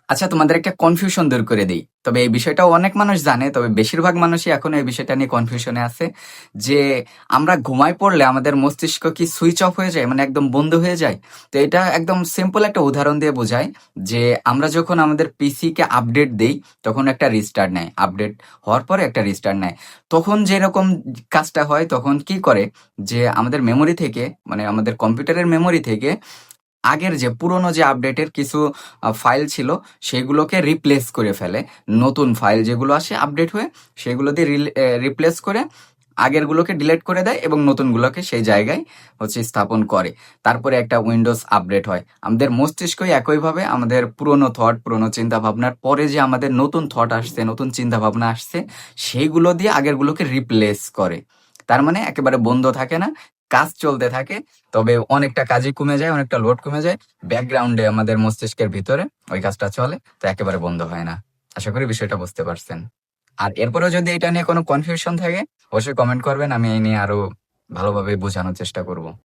আচ্ছা, তোমাদের একটা কনফিউশন দূর করে দেই। তবে এই বিষয়টাও অনেক মানুষ জানে, তবে বেশিরভাগ মানুষই এখনো এই বিষয়টা নিয়ে কনফিউশনে আছে যে আমরা ঘুমায় পড়লে আমাদের মস্তিষ্ক কি সুইচ অফ হয়ে যায়, মানে একদম বন্ধ হয়ে যায়? তো এটা একদম সিম্পল একটা উদাহরণ দিয়ে বোঝায় যে আমরা যখন আমাদের পিসিকে আপডেট দেই, তখন একটা রিস্টার্ট নেয়। আপডেট হওয়ার পরে একটা রিস্টার্ট নেয়। তখন যেরকম কাজটা হয়, তখন কি করে যে আমাদের মেমোরি থেকে, মানে আমাদের কম্পিউটারের মেমোরি থেকে আগের যে পুরনো যে আপডেটের কিছু ফাইল ছিল সেগুলোকে রিপ্লেস করে ফেলে। নতুন ফাইল যেগুলো আসে আপডেট হয়ে সেগুলো দিয়ে রিপ্লেস করে আগেরগুলোকে ডিলিট করে দেয় এবং নতুনগুলোকে সেই জায়গায় স্থাপন করে। তারপরে একটা উইন্ডোজ আপডেট হয়। আমাদের মস্তিষ্কই একইভাবে আমাদের পুরনো থট, পুরনো চিন্তা ভাবনার পরে যে আমাদের নতুন থট আসছে, নতুন চিন্তা ভাবনা আসছে, সেইগুলো দিয়ে আগেরগুলোকে রিপ্লেস করে। তার মানে একেবারে বন্ধ থাকে না, কাজ চলতে থাকে। তবে অনেকটা কাজই কমে যায়, অনেকটা লোড কমে যায়। ব্যাকগ্রাউন্ডে আমাদের মস্তিষ্কের ভিতরে ওই কাজটা চলে, তো একেবারে বন্ধ হয় না। আশা করি বিষয়টা বুঝতে পারছেন। আর এরপরেও যদি এটা নিয়ে কোনো কনফিউশন থাকে অবশ্যই কমেন্ট করবেন, আমি এই নিয়ে আরো ভালোভাবে বোঝানোর চেষ্টা করব।